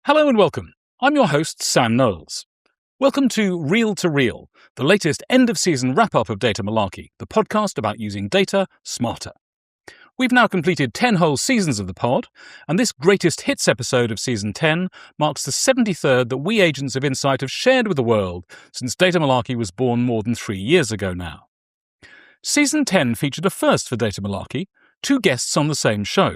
Hello and welcome. I'm your host, Sam Knowles. Welcome to Reel to Reel, the latest end-of-season wrap-up of Data Malarkey, the podcast about using data smarter. We've now completed 10 whole seasons of the pod, and this greatest hits episode of Season 10 marks the 73rd that we agents of Insight have shared with the world since Data Malarkey was born more than 3 years ago now. Season 10 featured a first for Data Malarkey, 2 guests on the same show.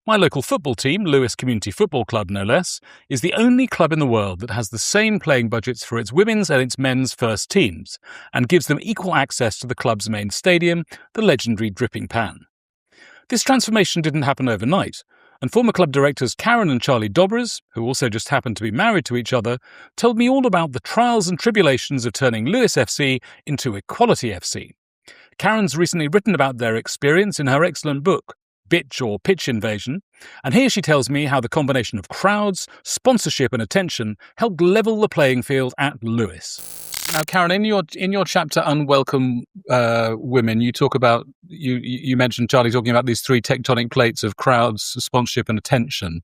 My local football team, Lewes Community Football Club no less, is the only club in the world that has the same playing budgets for its women's and its men's first teams, and gives them equal access to the club's main stadium, the legendary Dripping Pan. This transformation didn't happen overnight, and former club directors Karen and Charlie Dobres, who also just happened to be married to each other, told me all about the trials and tribulations of turning Lewes FC into Equality FC. Karen's recently written about their experience in her excellent book, Bitch or Pitch Invasion, and here she tells me how the combination of crowds, sponsorship and attention helped level the playing field at Lewes. Now, Karen, in your chapter Unwelcome Women, you talk about you mentioned Charlie talking about these 3 tectonic plates of crowds, sponsorship and attention.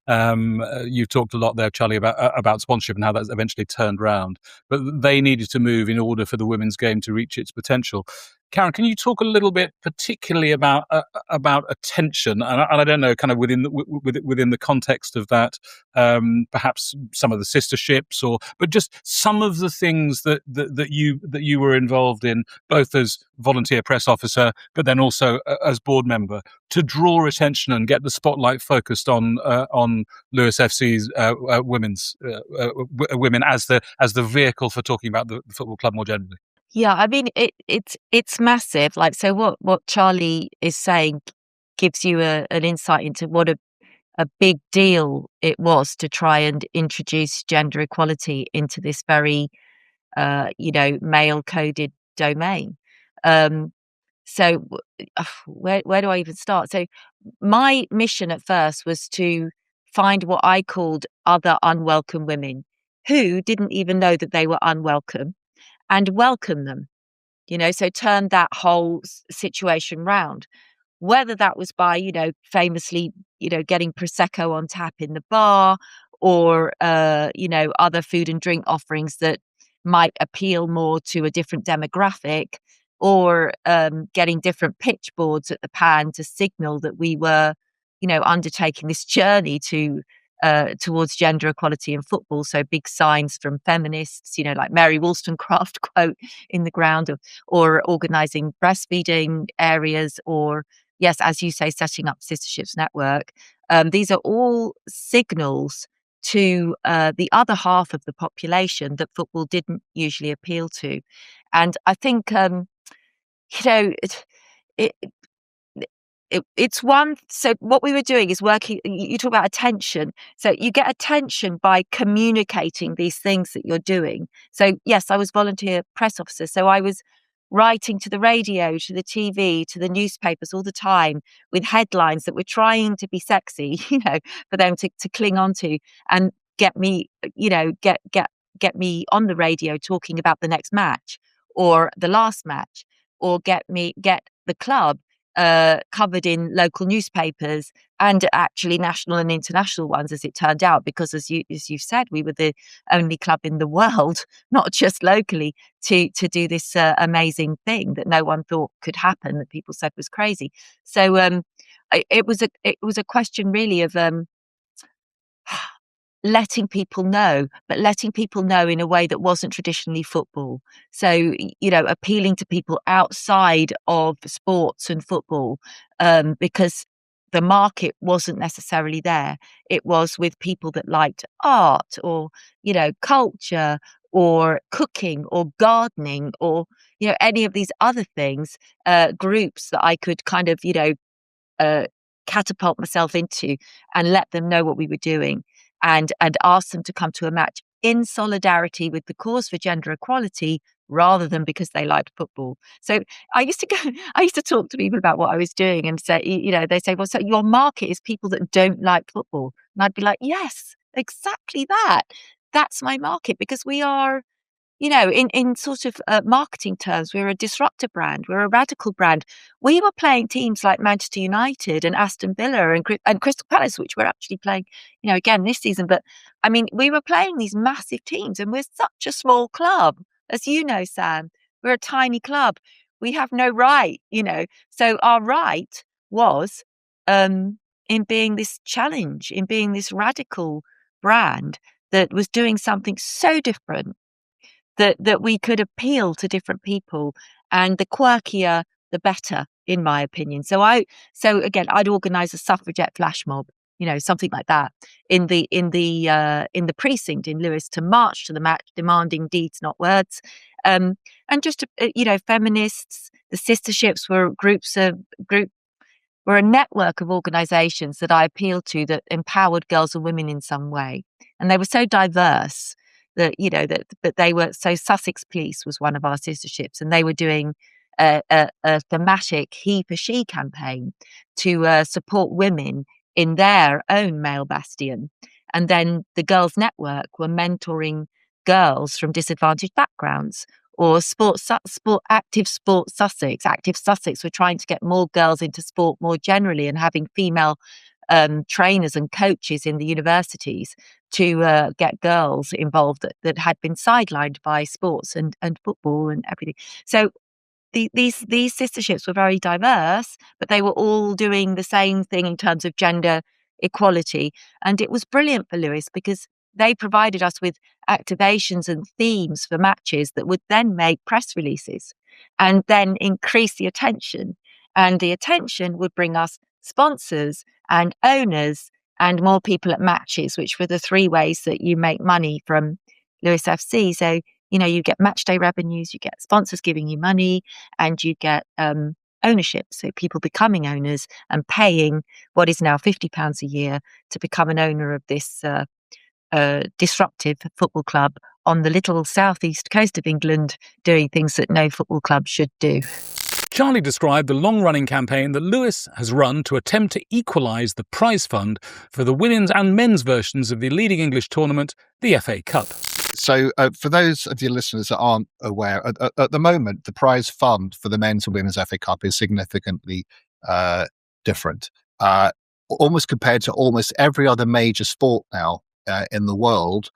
You talked a lot there, Charlie, about sponsorship and how that's eventually turned around, but they needed to move in order for the women's game to reach its potential. Karen, can you talk a little bit particularly about attention, and I don't know, kind of within the context of that, perhaps some of the sisterships, but just some of the things that you were involved in, both as volunteer press officer, but then also as board member, to draw attention and get the spotlight focused on Lewes FC's women as the vehicle for talking about the football club more generally. Yeah, I mean, it's massive. Like, so what Charlie is saying gives you an insight into what a big deal it was to try and introduce gender equality into this very, male-coded domain. So where do I even start? So my mission at first was to find what I called other unwelcome women who didn't even know that they were unwelcome, and welcome them, so turn that whole situation round, whether that was by, famously, getting Prosecco on tap in the bar, or, other food and drink offerings that might appeal more to a different demographic, or getting different pitch boards at the Pan to signal that we were, undertaking this journey towards gender equality in football. So big signs from feminists, like Mary Wollstonecraft quote in the ground, or organising breastfeeding areas, or, yes, as you say, setting up Sisterships Network. These are all signals to the other half of the population that football didn't usually appeal to. And I think, it's one. So what we were doing is working. You talk about attention. So you get attention by communicating these things that you're doing. So yes, I was volunteer press officer. So I was writing to the radio, to the TV, to the newspapers all the time with headlines that were trying to be sexy, for them to cling on to and get me, get me on the radio talking about the next match or the last match, or get the club covered in local newspapers, and actually national and international ones, as it turned out, because as you've said, we were the only club in the world, not just locally, to do this amazing thing that no one thought could happen, that people said was crazy. So it was a question really of letting people know, but letting people know in a way that wasn't traditionally football. So, appealing to people outside of sports and football, because the market wasn't necessarily there. It was with people that liked art, or, culture, or cooking, or gardening, or, any of these other things, groups that I could kind of, catapult myself into and let them know what we were doing. And ask them to come to a match in solidarity with the cause for gender equality, rather than because they liked football. So I used to talk to people about what I was doing, and say, they say, well, so your market is people that don't like football. And I'd be like, yes, exactly that. That's my market, because we are in sort of marketing terms, we're a disruptor brand. We're a radical brand. We were playing teams like Manchester United and Aston Villa and Crystal Palace, which we're actually playing, again this season. But I mean, we were playing these massive teams, and we're such a small club, as you know, Sam. We're a tiny club. We have no right, So our right was in being this challenge, in being this radical brand that was doing something so different that we could appeal to different people, and the quirkier, the better, in my opinion. So again, I'd organise a suffragette flash mob, something like that, in the precinct in Lewes, to march to the match, demanding deeds, not words. And just feminists, the sisterships were a network of organisations that I appealed to that empowered girls and women in some way, and they were so diverse that that they were. So Sussex Police was one of our sisterships, and they were doing a thematic he for she campaign to support women in their own male bastion. And then the Girls Network were mentoring girls from disadvantaged backgrounds, or Active Sussex were trying to get more girls into sport more generally, and having female trainers and coaches in the universities to get girls involved that had been sidelined by sports and football and everything. So these sisterships were very diverse, but they were all doing the same thing in terms of gender equality. And it was brilliant for Lewes, because they provided us with activations and themes for matches that would then make press releases and then increase the attention. And the attention would bring us sponsors and owners and more people at matches, which were the three ways that you make money from Lewes FC. So, you get match day revenues, you get sponsors giving you money, and you get ownership. So people becoming owners and paying what is now £50 a year to become an owner of this disruptive football club on the little southeast coast of England, doing things that no football club should do. Charlie described the long-running campaign that Lewes has run to attempt to equalise the prize fund for the women's and men's versions of the leading English tournament, the FA Cup. So for those of your listeners that aren't aware, at the moment, the prize fund for the men's and women's FA Cup is significantly different, almost compared to almost every other major sport now in the world.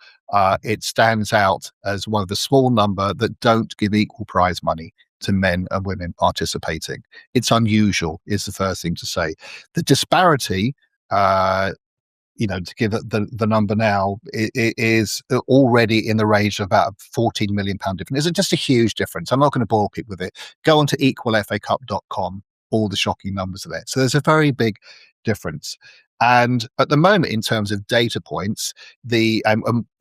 It stands out as one of the small number that don't give equal prize money to men and women participating. It's unusual, is the first thing to say. The disparity, to give it the number now, it is already in the range of about £14 million difference. It's just a huge difference. I'm not going to bore people with it. Go on to equalfacup.com. All the shocking numbers are there. So there's a very big difference. And at the moment, in terms of data points, the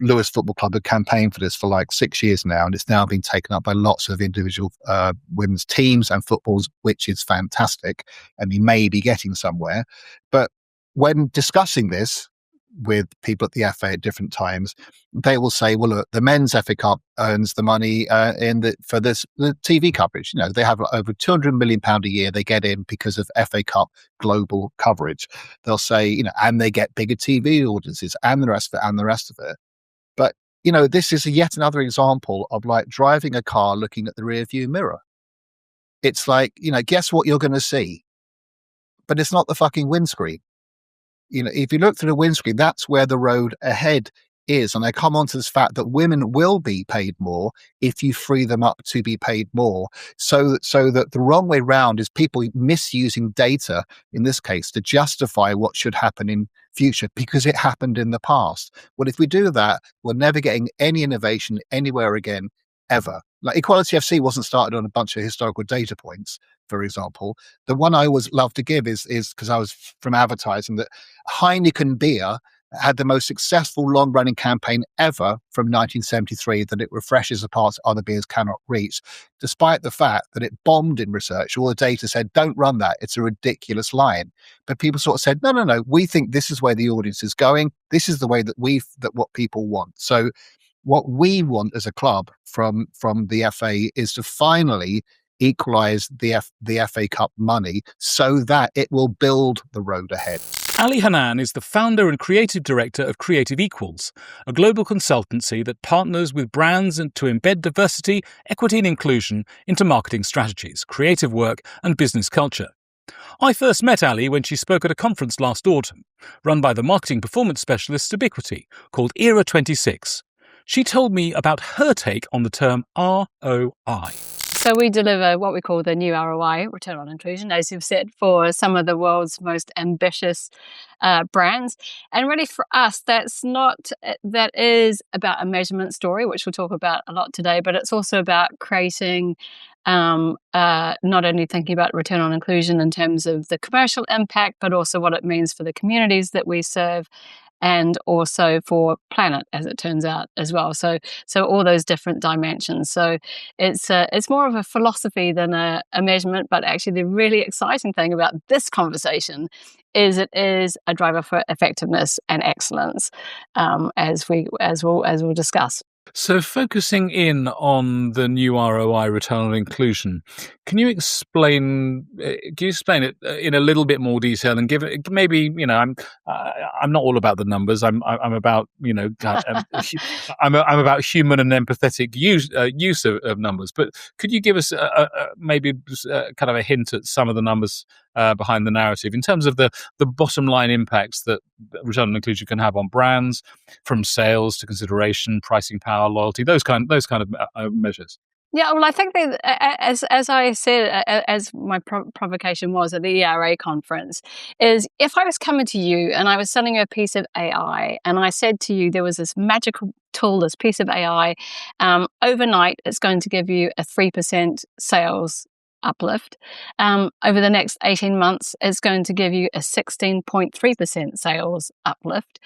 Lewes Football Club have campaigned for this for like 6 years now, and it's now been taken up by lots of individual women's teams and footballs, which is fantastic, and we may be getting somewhere. But when discussing this with people at the FA at different times, they will say, well, look, the men's FA Cup earns the money for the TV coverage. They have over £200 million a year they get in because of FA Cup global coverage. They'll say, and they get bigger TV audiences and the rest of it. But, this is yet another example of like driving a car looking at the rear view mirror. It's like, guess what you're going to see? But it's not the fucking windscreen. If you look through the windscreen, that's where the road ahead is. And I come on to this fact that women will be paid more if you free them up to be paid more. So that the wrong way round is people misusing data, in this case, to justify what should happen in future because it happened in the past. Well, if we do that, we're never getting any innovation anywhere again, ever. Like Equality FC wasn't started on a bunch of historical data points, for example. The one I always love to give is because I was from advertising, that Heineken beer had the most successful long-running campaign ever from 1973, that it refreshes the parts other beers cannot reach, despite the fact that it bombed in research. All the data said, don't run that. It's a ridiculous line. But people sort of said, no, we think this is where the audience is going. This is the way that what people want. So what we want as a club from the FA is to finally equalise the FA Cup money so that it will build the road ahead. Ahti Hanan is the founder and creative director of Creative Equals, a global consultancy that partners with brands to embed diversity, equity and inclusion into marketing strategies, creative work and business culture. I first met Ahti when she spoke at a conference last autumn, run by the marketing performance specialist Ubiquity, called Era 26. She told me about her take on the term ROI. So we deliver what we call the new ROI, return on inclusion, as you've said, for some of the world's most ambitious brands. And really for us, that is about a measurement story, which we'll talk about a lot today, but it's also about creating not only thinking about return on inclusion in terms of the commercial impact, but also what it means for the communities that we serve, and also for planet, as it turns out as well. So all those different dimensions. So it's more of a philosophy than a measurement. But actually, the really exciting thing about this conversation is it is a driver for effectiveness and excellence, as we'll discuss. So focusing in on the new ROI, return on inclusion, can you explain it in a little bit more detail and give it, maybe, I'm not all about the numbers. I'm about, I'm about human and empathetic use of numbers. But could you give us maybe kind of a hint at some of the numbers behind the narrative in terms of the bottom line impacts that return on inclusion can have on brands, from sales to consideration, pricing power, loyalty, those kind of measures? Yeah, well, I think that, as I said, as my provocation was at the ERA conference, is if I was coming to you and I was selling you a piece of AI and I said to you there was this magical tool, this piece of AI, overnight it's going to give you a 3% sales uplift. Over the next 18 months, it's going to give you a 16.3% sales uplift.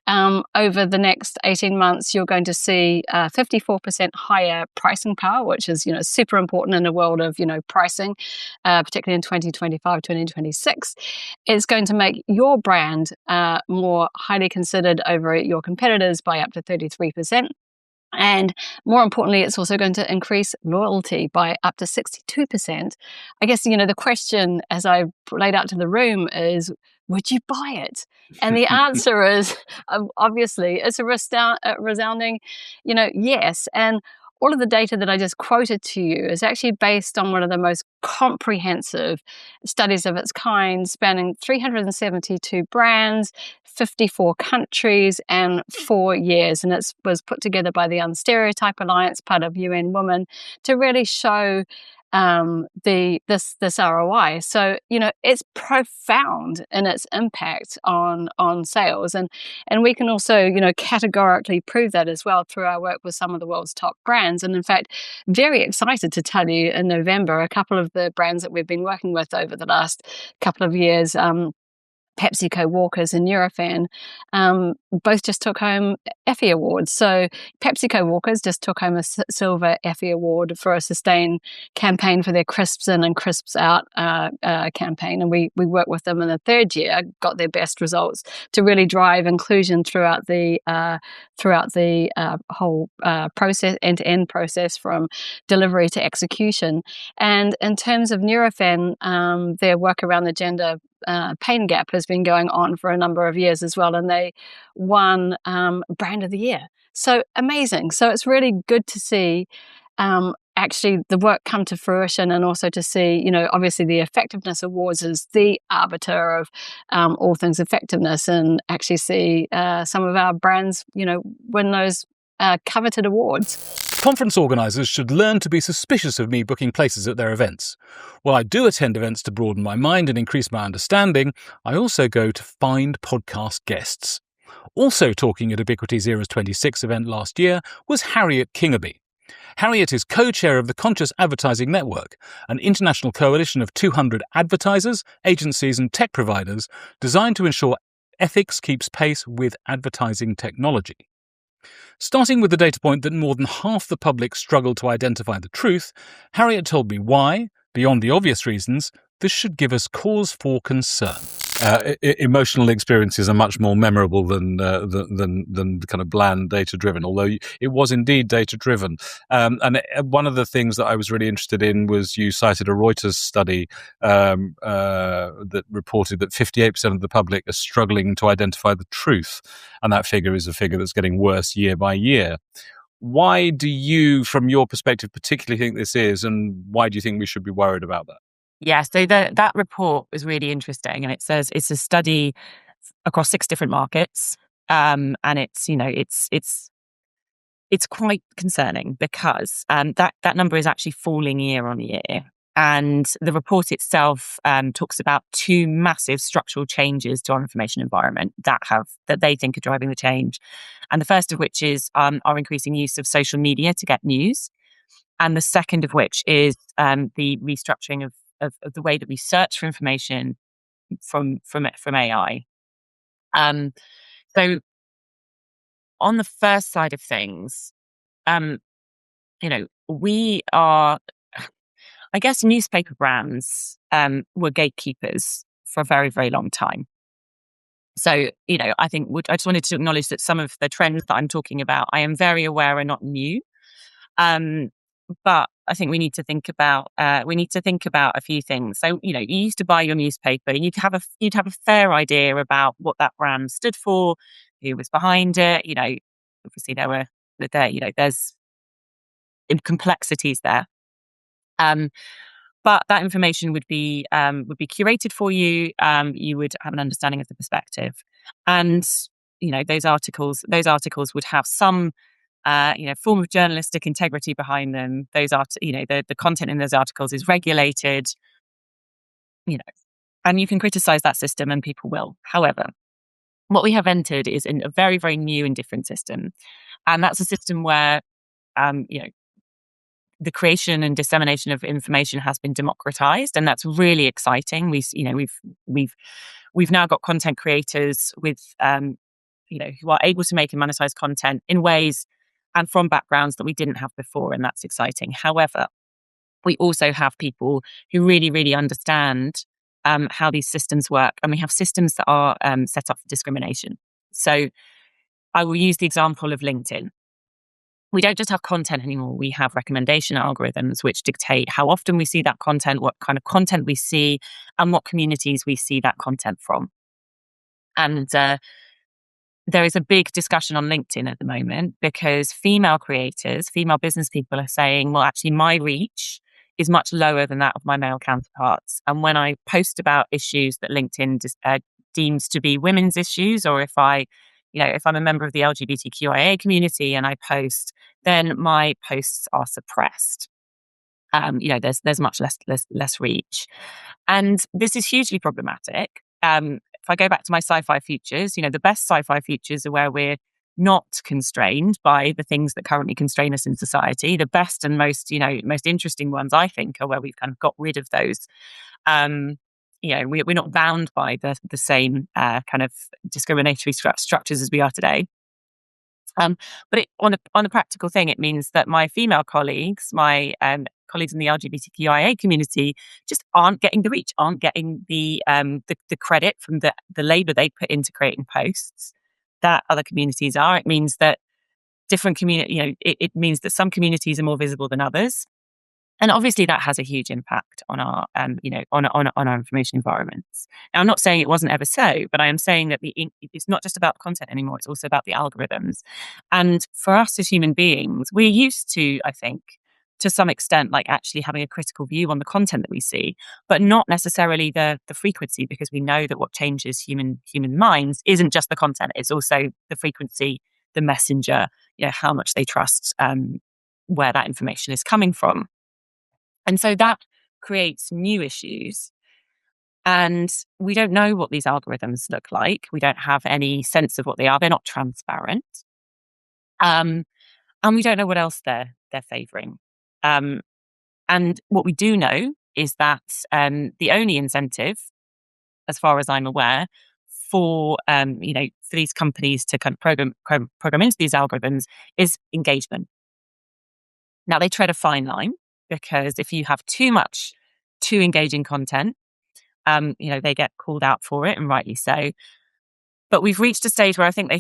Over the next 18 months, you're going to see 54% higher pricing power, which is, super important in the world of, pricing, particularly in 2025, 2026. It's going to make your brand more highly considered over your competitors by up to 33%. And more importantly, it's also going to increase loyalty by up to 62%. I guess, the question, as I laid out to the room, is, would you buy it? And the answer is, obviously, it's a resounding, yes. And all of the data that I just quoted to you is actually based on one of the most comprehensive studies of its kind, spanning 372 brands, 54 countries, and 4 years. And it was put together by the Unstereotype Alliance, part of UN Women, to really show this ROI. So, it's profound in its impact on sales. And we can also, categorically prove that as well through our work with some of the world's top brands. And in fact, very excited to tell you in November, a couple of the brands that we've been working with over the last couple of years, PepsiCo, Walkers and Nurofen, both just took home Effie Awards. So PepsiCo Walkers just took home a silver Effie Award for a sustained campaign for their Crisps In and Crisps Out campaign. And we worked with them in the third year, got their best results to really drive inclusion throughout the whole process, end-to-end process, from delivery to execution. And in terms of Nurofen, their work around the gender pain gap has been going on for a number of years as well, and they won Brand of the Year. So amazing. So it's really good to see actually the work come to fruition, and also to see, obviously the Effectiveness Awards is the arbiter of all things effectiveness, and actually see some of our brands, win those coveted awards. Conference organisers should learn to be suspicious of me booking places at their events. While I do attend events to broaden my mind and increase my understanding, I also go to find podcast guests. Also talking at Ubiquity's Era 26 event last year was Harriet Kingaby. Harriet is co-chair of the Conscious Advertising Network, an international coalition of 200 advertisers, agencies and tech providers designed to ensure ethics keeps pace with advertising technology. Starting with the data point that more than half the public struggle to identify the truth, Harriet told me why, beyond the obvious reasons, this should give us cause for concern. Emotional experiences are much more memorable than the kind of bland data-driven, although it was indeed data-driven. And one of the things that I was really interested in was you cited a Reuters study that reported that 58% of the public are struggling to identify the truth, and that figure is a figure that's getting worse year by year. Why do you, from your perspective, particularly think this is, and why do you think we should be worried about that? Yeah, so that report was really interesting, and it says it's a study across 6 different markets, and it's quite concerning because that number is actually falling year on year, and the report itself talks about 2 massive structural changes to our information environment that they think are driving the change, and the first of which is our increasing use of social media to get news, and the second of which is the restructuring of the way that we search for information from AI. So on the first side of things, we are, I guess, newspaper brands were gatekeepers for a very, very long time. So, I think I just wanted to acknowledge that some of the trends that I'm talking about, I am very aware are not new. But I think we need to think about a few things. So, you used to buy your newspaper, and you'd have a fair idea about what that brand stood for, who was behind it. Obviously there's complexities there. But that information would be curated for you. You would have an understanding of the perspective, and those articles would have some form of journalistic integrity behind them. The content in those articles is regulated, and you can criticize that system, and people will. However, what we have entered is in a very, very new and different system, and that's a system where, the creation and dissemination of information has been democratized, and that's really exciting. We've now got content creators with, who are able to make and monetize content in ways and from backgrounds that we didn't have before, and that's exciting. However, we also have people who really, really understand how these systems work, and we have systems that are set up for discrimination. So I will use the example of LinkedIn. We don't just have content anymore. We have recommendation algorithms which dictate how often we see that content, what kind of content we see, and what communities we see that content from. And there is a big discussion on LinkedIn at the moment because female creators, female business people are saying, well, actually, my reach is much lower than that of my male counterparts. And when I post about issues that LinkedIn deems to be women's issues, or if I'm a member of the LGBTQIA community and I post, then my posts are suppressed. There's much less reach, and this is hugely problematic. If I go back to my sci-fi futures, the best sci-fi futures are where we're not constrained by the things that currently constrain us in society. The best and most interesting ones, I think, are where we've kind of got rid of those. We're not bound by the same kind of discriminatory structures as we are today. But on a practical thing, it means that my female colleagues, my colleagues in the LGBTQIA community, just aren't getting the reach, aren't getting the credit from the labour they put into creating posts that other communities are. It means that different it means that some communities are more visible than others. And obviously that has a huge impact on our, on our information environments. Now, I'm not saying it wasn't ever so, but I am saying that it's not just about the content anymore. It's also about the algorithms. And for us as human beings, we're used to, I think, to some extent, like actually having a critical view on the content that we see, but not necessarily the frequency, because we know that what changes human minds isn't just the content. It's also the frequency, the messenger, how much they trust where that information is coming from. And so that creates new issues. And we don't know what these algorithms look like. We don't have any sense of what they are. They're not transparent. And we don't know what else they're favouring. And what we do know is that the only incentive, as far as I'm aware, for these companies to kind of program into these algorithms is engagement. Now, they tread a fine line, because if you have too engaging content, they get called out for it, and rightly so. But we've reached a stage where I think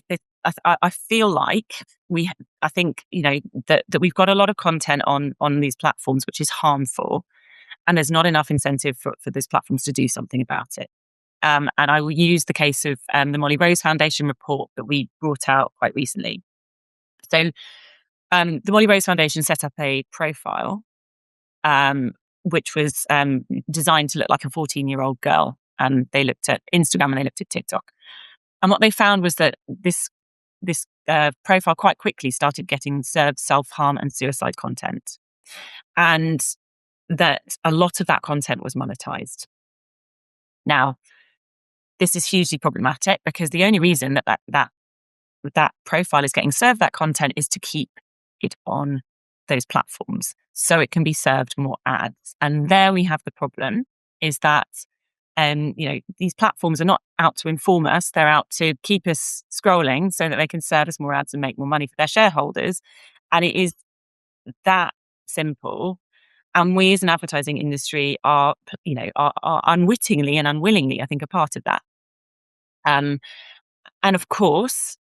I feel like that we've got a lot of content on these platforms which is harmful, and there's not enough incentive for those platforms to do something about it. And I will use the case of the Molly Rose Foundation report that we brought out quite recently. So the Molly Rose Foundation set up a profile which was designed to look like a 14-year-old girl. And they looked at Instagram and they looked at TikTok. And what they found was that this profile quite quickly started getting served self-harm and suicide content. And that a lot of that content was monetized. Now, this is hugely problematic because the only reason that profile is getting served that content is to keep it on those platforms so it can be served more ads. And there we have the problem, is that these platforms are not out to inform us, they're out to keep us scrolling so that they can serve us more ads and make more money for their shareholders. And it is that simple. And we as an advertising industry are unwittingly and unwillingly, I think, a part of that. And of course,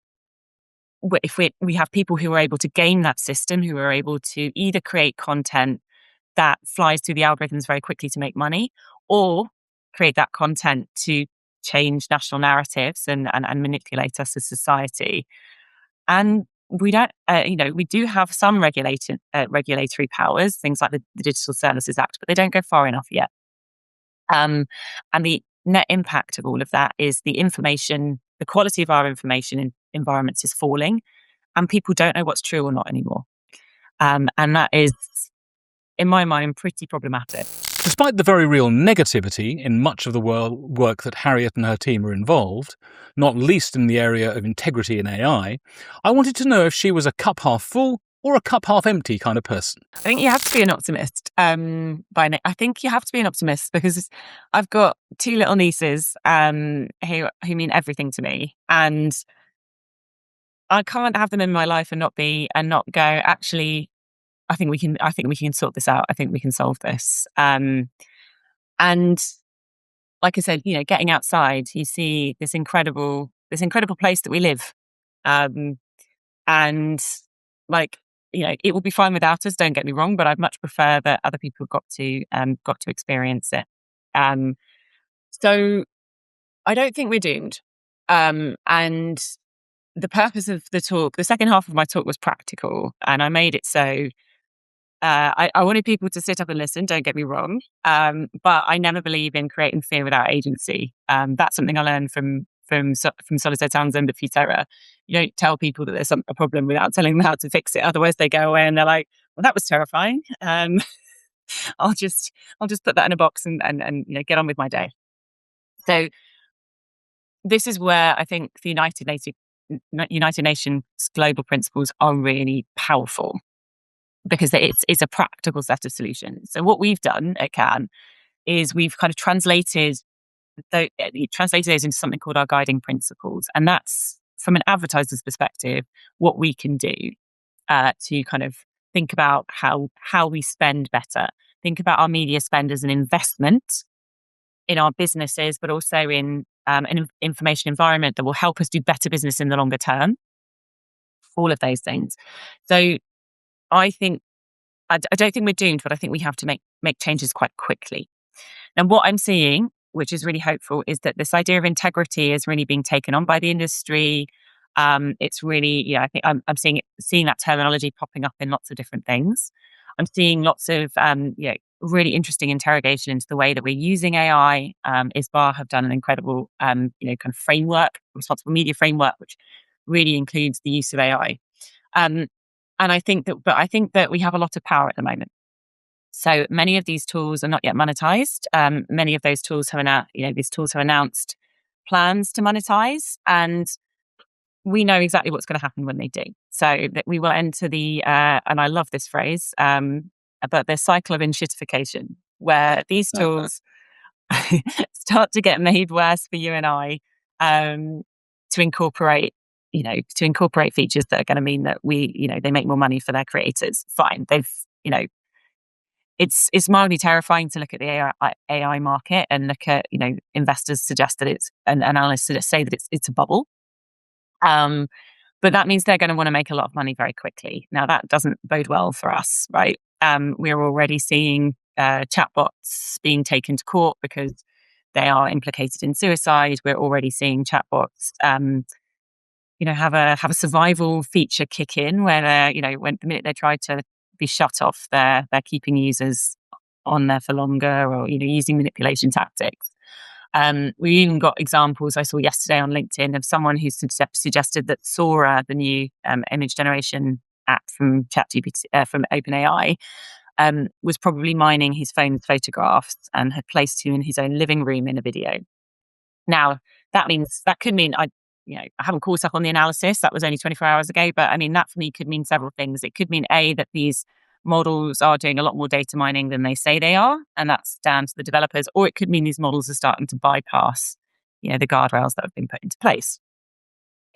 if we have people who are able to game that system, who are able to either create content that flies through the algorithms very quickly to make money, or create that content to change national narratives and manipulate us as society. And we don't, we do have some regulatory powers, things like the Digital Services Act, but they don't go far enough yet. And the net impact of all of that is the quality of our information in environments is falling, and people don't know what's true or not anymore. And that is, in my mind, pretty problematic. Despite the very real negativity in much of the work that Harriet and her team are involved, not least in the area of integrity in AI, I wanted to know if she was a cup half full or a cup half empty kind of person. I think you have to be an optimist. I think you have to be an optimist because I've got two little nieces who mean everything to me, and I can't have them in my life and not go, actually, I think we can sort this out. I think we can solve this. And like I said, getting outside, you see this incredible place that we live. And it will be fine without us, don't get me wrong, but I'd much prefer that other people got to experience it. So I don't think we're doomed. And the purpose of the talk, the second half of my talk was practical, and I made it so I wanted people to sit up and listen, don't get me wrong. But I never believe in creating fear without agency. That's something I learned from Solitaire Townsend at Futerra. You don't tell people that there's a problem without telling them how to fix it. Otherwise they go away and they're like, well, that was terrifying. I'll just put that in a box and get on with my day. So this is where I think the United Nations global principles are really powerful, because it's a practical set of solutions. So what we've done at CAN is we've kind of translated those into something called our guiding principles. And that's, from an advertiser's perspective, what we can do to kind of think about how we spend better, think about our media spend as an investment in our businesses, but also in an information environment that will help us do better business in the longer term. All of those things. So I don't think we're doomed, but I think we have to make changes quite quickly. And what I'm seeing, which is really hopeful, is that this idea of integrity is really being taken on by the industry. It's really, I think I'm seeing that terminology popping up in lots of different things. I'm seeing lots of really interesting interrogation into the way that we're using AI. ISBA have done an incredible kind of framework, responsible media framework, which really includes the use of AI. And I think that we have a lot of power at the moment. So many of these tools are not yet monetized. Many of those tools have announced plans to monetize, and we know exactly what's going to happen when they do. So that we will enter the and I love this phrase, but the cycle of enshittification, where these tools start to get made worse for you and I, to incorporate features that are going to mean that they make more money for their creators. Fine. it's mildly terrifying to look at the AI market and look at, investors suggest that and analysts say that it's a bubble. But that means they're going to want to make a lot of money very quickly. Now, that doesn't bode well for us, right? We're already seeing chatbots being taken to court because they are implicated in suicide. We're already seeing chatbots, have a survival feature kick in where they're, when the minute they try to be shut off, they're keeping users on there for longer, or using manipulation tactics. We even got examples I saw yesterday on LinkedIn of someone who suggested that Sora, the new image generation app from ChatGPT, from OpenAI, was probably mining his phone's photographs and had placed you in his own living room in a video. Now, that could mean I haven't caught up on the analysis. That was only 24 hours ago, but I mean, that for me could mean several things. It could mean that these models are doing a lot more data mining than they say they are, and that's down to the developers, or it could mean these models are starting to bypass, the guardrails that have been put into place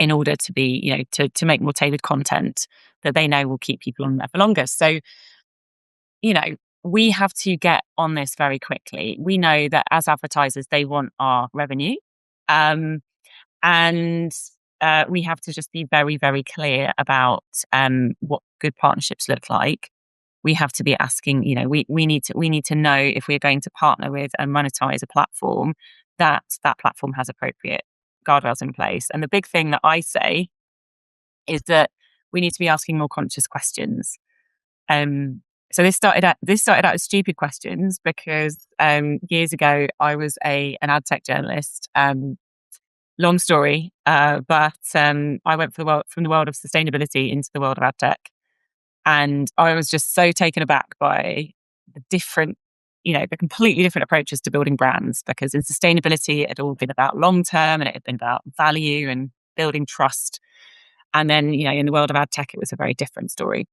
in order to be, to make more tailored content that they know will keep people on there for longer. So, we have to get on this very quickly. We know that as advertisers, they want our revenue. And we have to just be very, very clear about what good partnerships look like. We have to be asking, we need to know if we're going to partner with and monetize a platform, that platform has appropriate guardrails in place. And the big thing that I say is that we need to be asking more conscious questions. So this started out as stupid questions because years ago I was an ad tech journalist. Long story, but I went from the world of sustainability into the world of ad tech. And I was just so taken aback by the different, the completely different approaches to building brands, because in sustainability, it had all been about long-term and it had been about value and building trust. And then, in the world of ad tech, it was a very different story.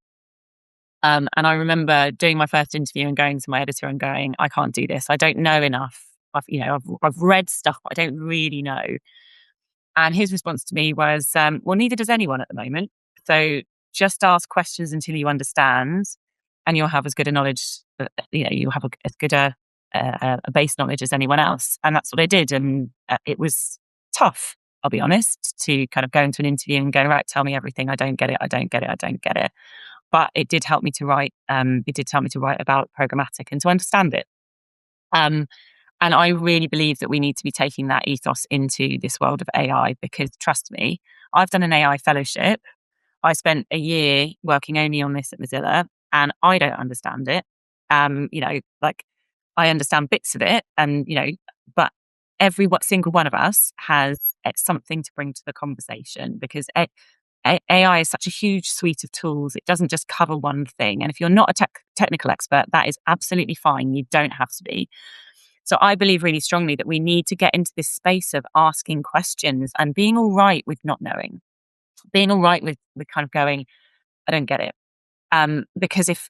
And I remember doing my first interview and going to my editor and going, I can't do this. I don't know enough. I've read stuff, but I don't really know. And his response to me was, well, neither does anyone at the moment. So just ask questions until you understand, and you'll have as good a knowledge, you'll have as good a base knowledge as anyone else. And that's what I did. And it was tough, I'll be honest, to kind of go into an interview and go, right, tell me everything. I don't get it. I don't get it. I don't get it. But it did help me to write. It did tell me to write about programmatic and to understand it. And I really believe that we need to be taking that ethos into this world of AI, because trust me, I've done an AI fellowship. I spent a year working only on this at Mozilla, and I don't understand it. I understand bits of it, and but every single one of us has something to bring to the conversation, because AI is such a huge suite of tools. It doesn't just cover one thing. And if you're not a technical expert, that is absolutely fine. You don't have to be. So I believe really strongly that we need to get into this space of asking questions and being all right with not knowing, being all right with kind of going, I don't get it. Because if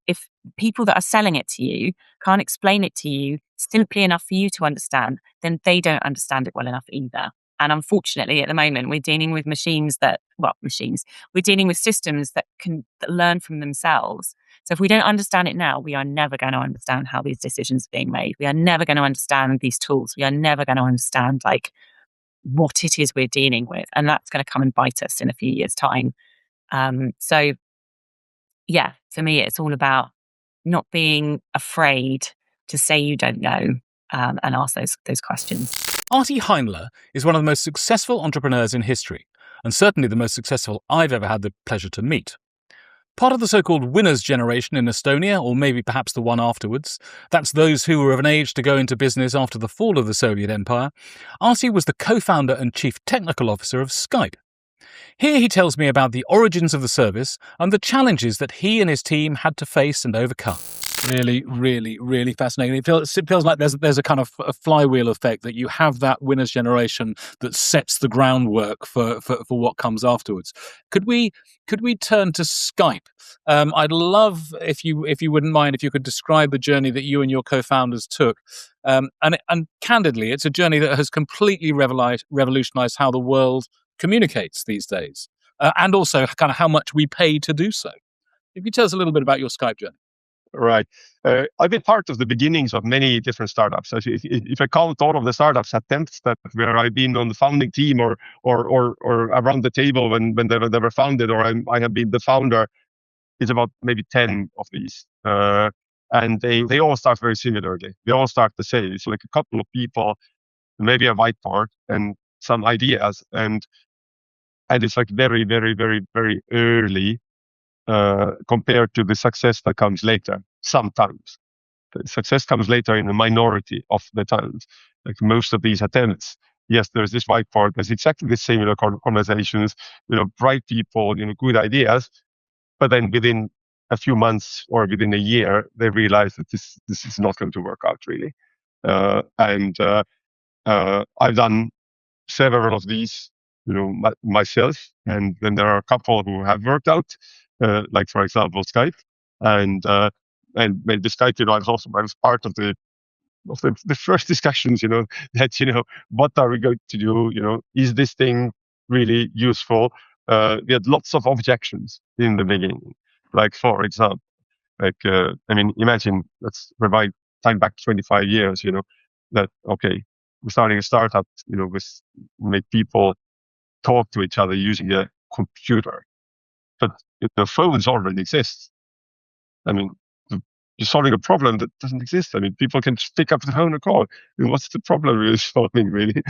people that are selling it to you can't explain it to you simply enough for you to understand, then they don't understand it well enough either. And unfortunately, at the moment, we're dealing with we're dealing with systems that learn from themselves. So if we don't understand it now, we are never going to understand how these decisions are being made. We are never going to understand these tools. We are never going to understand what it is we're dealing with. And that's going to come and bite us in a few years' time. So yeah, for me, it's all about not being afraid to say you don't know, and ask those questions. Ahti Heinla is one of the most successful entrepreneurs in history, and certainly the most successful I've ever had the pleasure to meet. Part of the so-called winners' generation in Estonia, or maybe perhaps the one afterwards, that's those who were of an age to go into business after the fall of the Soviet Empire, Ahti was the co-founder and chief technical officer of Skype. Here he tells me about the origins of the service and the challenges that he and his team had to face and overcome. Really, really, really fascinating. It feels like there's a kind of a flywheel effect, that you have that winners generation that sets the groundwork for what comes afterwards. Could we turn to Skype? I'd love if you wouldn't mind, if you could describe the journey that you and your co-founders took. And candidly, it's a journey that has completely revolutionized how the world communicates these days, and also kind of how much we pay to do so. If you tell us a little bit about your Skype journey. Right. I've been part of the beginnings of many different startups. So if I count all of the startups attempts that where I've been on the founding team or around the table when they were founded, or I have been the founder, it's about maybe 10 of these. And they all start very similarly. They all start the same. It's like a couple of people, maybe a whiteboard and some ideas, and it's like very, very, very, very early compared to the success that comes later. Sometimes the success comes later in a minority of the times. Like most of these attempts, yes, there's this whiteboard. There's exactly the similar conversations. Bright people, good ideas, but then within a few months or within a year, they realize that this is not going to work out really. And I've done several of these, myself, and then there are a couple who have worked out, like for example Skype, and maybe Skype. I was part of the first discussions. That what are we going to do? Is this thing really useful? We had lots of objections in the beginning, like for example, imagine, let's rewind time back 25 years. That okay, we're starting a startup. With make people talk to each other using a computer, but the phones already exist. You're solving a problem that doesn't exist. People can just pick up the phone and call. What's the problem you're solving, really?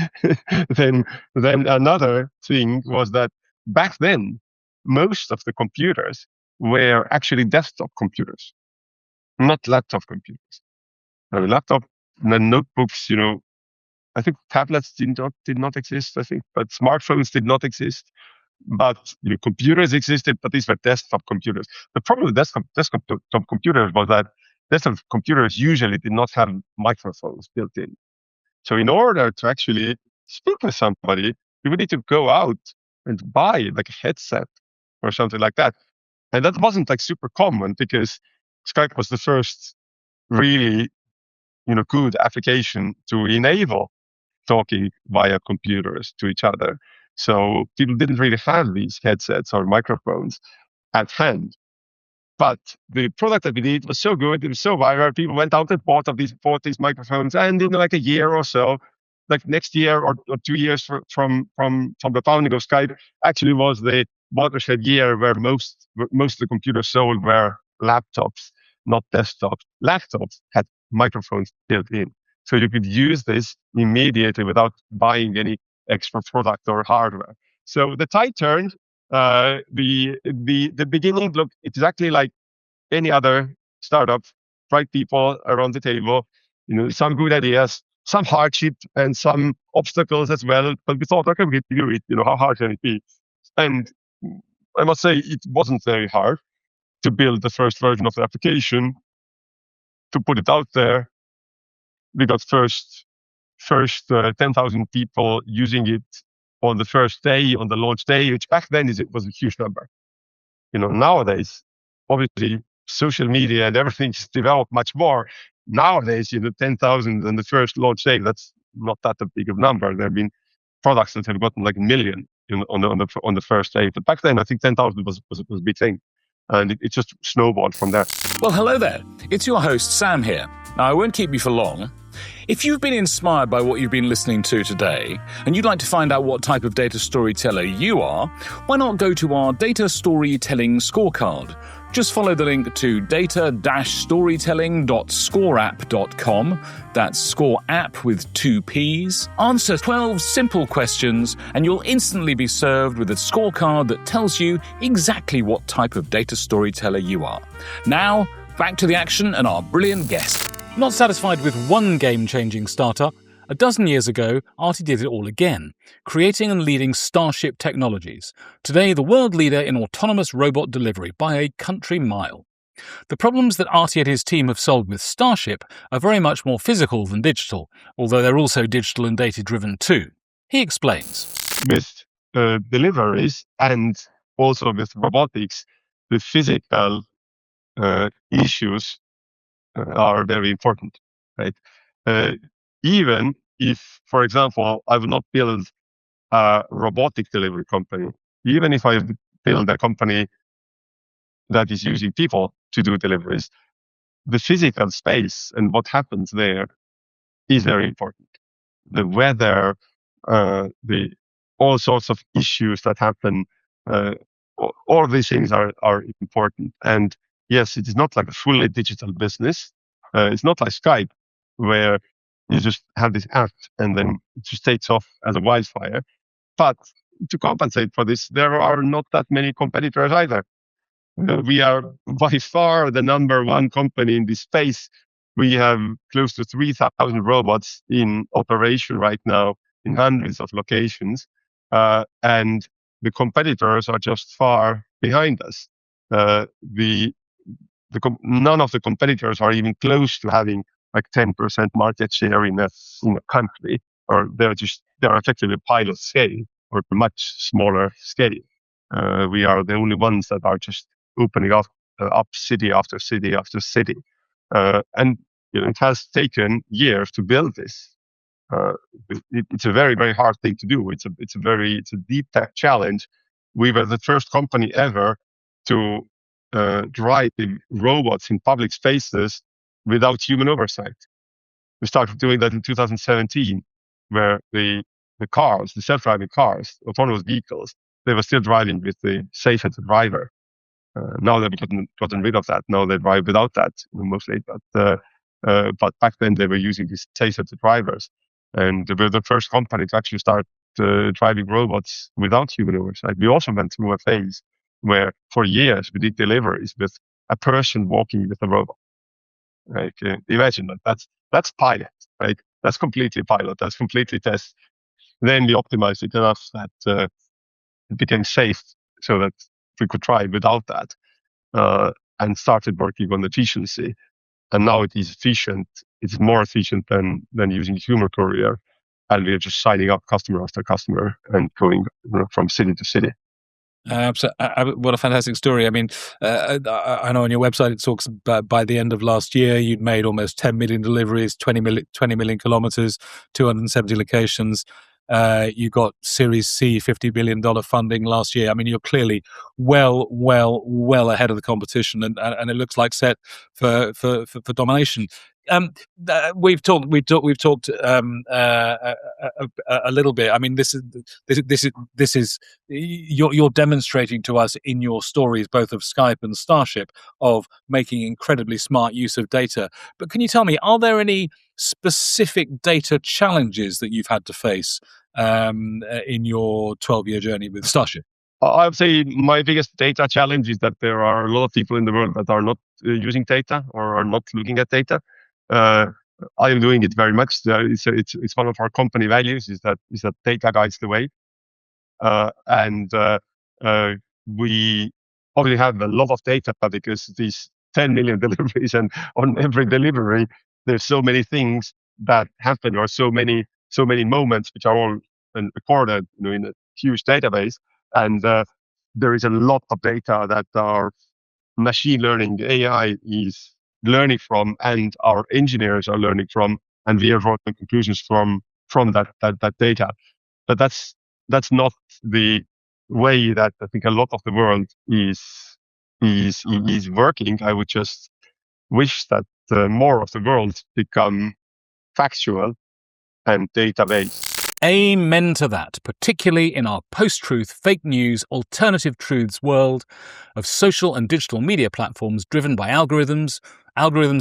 Then another thing was that back then, most of the computers were actually desktop computers, not laptop computers. Laptop and notebooks, I think tablets did not exist, I think, but smartphones did not exist. But computers existed, but these were desktop computers. The problem with desktop computers was that desktop computers usually did not have microphones built in. So in order to actually speak with somebody, you would need to go out and buy like a headset or something like that. And that wasn't like super common because Skype was the first really, good application to enable talking via computers to each other. So people didn't really have these headsets or microphones at hand. But the product that we did was so good, it was so viral. People went out and bought these microphones, and in like a year or so, like next year or 2 years from the founding of Skype, actually was the watershed year where most of the computers sold were laptops, not desktops. Laptops had microphones built in. So you could use this immediately without buying any extra product or hardware. So the tide turned. The beginning looked exactly like any other startup. Bright people around the table, some good ideas, some hardship and some obstacles as well. But we thought, okay, we can do it. How hard can it be? And I must say, it wasn't very hard to build the first version of the application, to put it out there. We got first 10,000 people using it on the first day, on the launch day, which back then was a huge number. Nowadays, obviously, social media and everything's developed much more. Nowadays, 10,000 on the first launch day, that's not that a big of number. There have been products that have gotten like 1 million on the first day. But back then, I think 10,000 was a big thing. And it just snowballed from there. Well, hello there. It's your host, Sam here. Now, I won't keep you for long. If you've been inspired by what you've been listening to today, and you'd like to find out what type of data storyteller you are, why not go to our data storytelling scorecard? Just follow the link to data-storytelling.scoreapp.com. That's score app with 2 P's. Answer 12 simple questions, and you'll instantly be served with a scorecard that tells you exactly what type of data storyteller you are. Now, back to the action and our brilliant guest. Not satisfied with one game-changing startup, a dozen years ago, Ahti did it all again, creating and leading Starship Technologies, today the world leader in autonomous robot delivery by a country mile. The problems that Ahti and his team have solved with Starship are very much more physical than digital, although they're also digital and data-driven too. He explains. With deliveries and also with robotics, the physical issues are very important, right? Even if, for example, I would not build a robotic delivery company, even if I build a company that is using people to do deliveries, the physical space and what happens there is very important. The weather, all sorts of issues that happen, all of these things are important. And yes, it is not like a fully digital business. It's not like Skype, where you just have this app and then it just takes off as a wildfire. But to compensate for this, there are not that many competitors either. We are by far the number one company in this space. We have close to 3,000 robots in operation right now in hundreds of locations. And the competitors are just far behind us. None of the competitors are even close to having like 10% market share in a country, or they're effectively pilot scale or much smaller scale. We are the only ones that are just opening up city after city after city. And it has taken years to build this. It's a very, very hard thing to do. It's a deep tech challenge. We were the first company ever to drive robots in public spaces without human oversight. We started doing that in 2017, where the self-driving cars, autonomous vehicles, they were still driving with the safety driver. Now they've gotten rid of that. Now they drive without that mostly. But back then they were using these safety drivers, and they were the first company to actually start driving robots without human oversight. We also went through a phase where for years we did deliveries with a person walking with a robot. Like imagine that. That's pilot, right? That's completely pilot. That's completely test. Then we optimized it enough that it became safe, so that we could try without that, and started working on efficiency. And now it is efficient. It's more efficient than using human courier. And we're just signing up customer after customer and going from city to city. What a fantastic story. I mean, I know on your website it talks about by the end of last year, you'd made almost 10 million deliveries, 20 million kilometers, 270 locations. You got Series C $50 billion funding last year. I mean, you're clearly well ahead of the competition, and it looks like set for domination. We've talked a little bit. I mean, this is you're demonstrating to us in your stories, both of Skype and Starship, of making incredibly smart use of data. But can you tell me, are there any specific data challenges that you've had to face in your 12-year journey with Starship? I would say my biggest data challenge is that there are a lot of people in the world that are not using data or are not looking at data. I am doing it very much. It's one of our company values is that data guides the way, and we obviously have a lot of data because these 10 million deliveries, and on every delivery there's so many things that happen, or so many moments which are all recorded in a huge database, and there is a lot of data that our machine learning AI is learning from, and our engineers are learning from, and we are drawing conclusions from that data. But that's not the way that I think a lot of the world is working. I would just wish that more of the world become factual and data-based. Amen to that, particularly in our post-truth, fake news, alternative truths world of social and digital media platforms driven by algorithms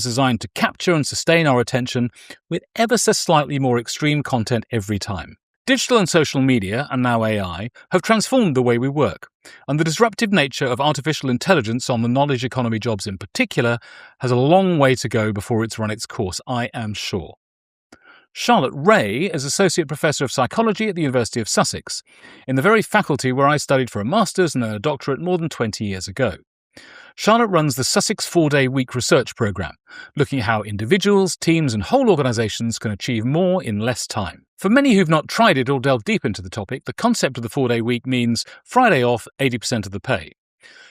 designed to capture and sustain our attention with ever so slightly more extreme content every time. Digital and social media, and now AI, have transformed the way we work, and the disruptive nature of artificial intelligence on the knowledge economy jobs in particular has a long way to go before it's run its course, I am sure. Charlotte Ray is Associate Professor of Psychology at the University of Sussex, in the very faculty where I studied for a master's and then a doctorate more than 20 years ago. Charlotte runs the Sussex 4-Day Week research programme, looking at how individuals, teams and whole organisations can achieve more in less time. For many who've not tried it or delved deep into the topic, the concept of the 4-Day Week means Friday off, 80% of the pay.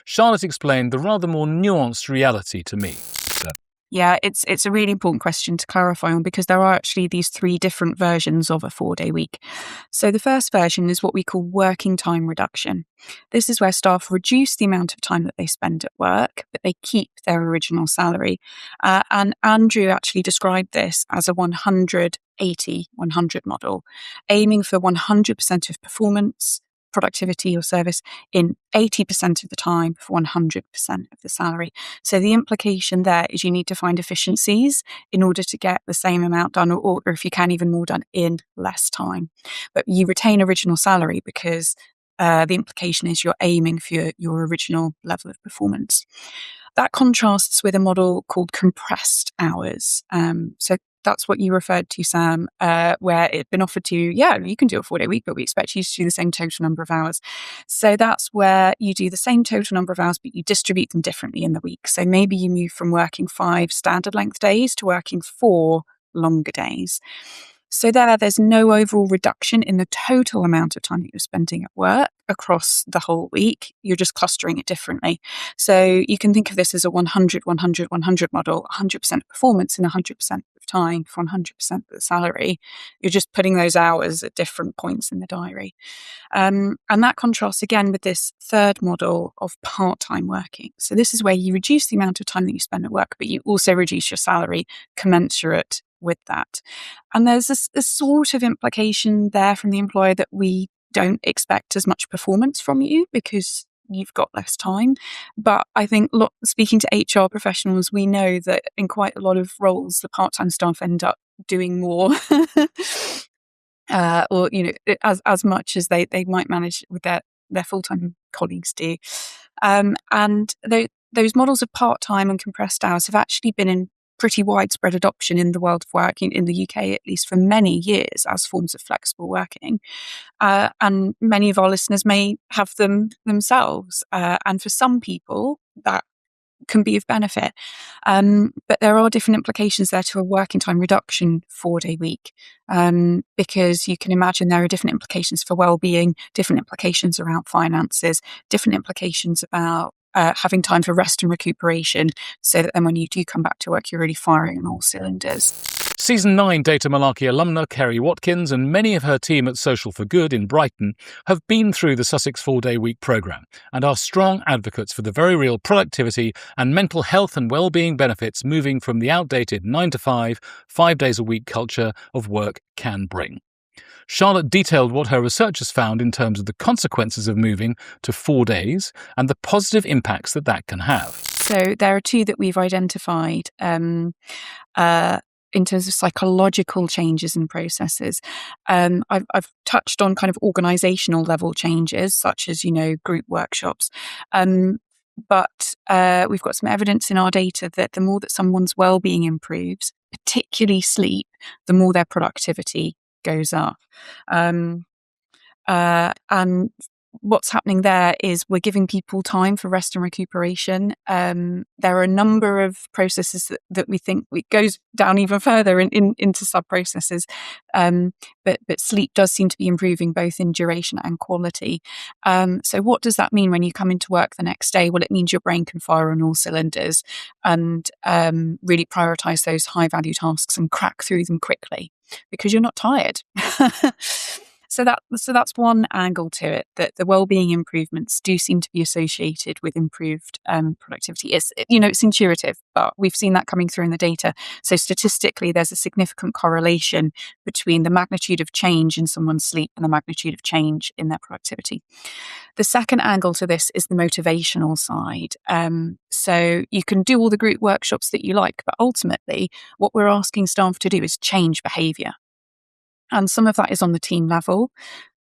Charlotte explained the rather more nuanced reality to me. Yeah, it's a really important question to clarify on, because there are actually these 3 different versions of a 4-day week. So the first version is what we call working time reduction. This is where staff reduce the amount of time that they spend at work, but they keep their original salary. And Andrew actually described this as a 100-80-100 model, aiming for 100% of performance, productivity or service in 80% of the time for 100% of the salary. So the implication there is you need to find efficiencies in order to get the same amount done, or if you can, even more done in less time. But you retain original salary because the implication is you're aiming for your original level of performance. That contrasts with a model called compressed hours. So that's what you referred to, Sam, where it'd been offered to you, you can do a 4-day week, but we expect you to do the same total number of hours. So that's where you do the same total number of hours, but you distribute them differently in the week. So maybe you move from working 5 standard length days to working 4 longer days. So there's no overall reduction in the total amount of time that you're spending at work across the whole week. You're just clustering it differently. So you can think of this as a 100-100-100 model, 100% performance in 100% of time for 100% of the salary. You're just putting those hours at different points in the diary. And that contrasts again with this third model of part-time working. So this is where you reduce the amount of time that you spend at work, but you also reduce your salary commensurate with that. And there's a sort of implication there from the employer that we don't expect as much performance from you because you've got less time. But I think speaking to HR professionals, we know that in quite a lot of roles, the part-time staff end up doing more or, as much as they might manage with their full-time colleagues do. And those models of part-time and compressed hours have actually been in pretty widespread adoption in the world of work, in the UK at least, for many years as forms of flexible working. And many of our listeners may have them themselves. And for some people, that can be of benefit. But there are different implications there to a working time reduction 4-day week, because you can imagine there are different implications for well-being, different implications around finances, different implications about having time for rest and recuperation, so that then when you do come back to work, you're really firing on all cylinders. Season 9 Data Malarkey alumna Kerry Watkins and many of her team at Social for Good in Brighton have been through the Sussex 4-day week programme and are strong advocates for the very real productivity and mental health and well-being benefits moving from the outdated 9 to 5, 5 days a week culture of work can bring. Charlotte detailed what her research has found in terms of the consequences of moving to 4 days and the positive impacts that can have. So there are 2 that we've identified in terms of psychological changes and processes. I've touched on kind of organisational level changes, such as, group workshops. But we've got some evidence in our data that the more that someone's well-being improves, particularly sleep, the more their productivity goes up. And what's happening there is we're giving people time for rest and recuperation. There are a number of processes that we think it goes down even further into sub-processes. But sleep does seem to be improving both in duration and quality. So what does that mean when you come into work the next day? Well, it means your brain can fire on all cylinders and really prioritise those high-value tasks and crack through them quickly because you're not tired. So that's one angle to it, that the well-being improvements do seem to be associated with improved productivity. It's intuitive, but we've seen that coming through in the data. So statistically, there's a significant correlation between the magnitude of change in someone's sleep and the magnitude of change in their productivity. The second angle to this is the motivational side. So you can do all the group workshops that you like, but ultimately what we're asking staff to do is change behaviour. And some of that is on the team level,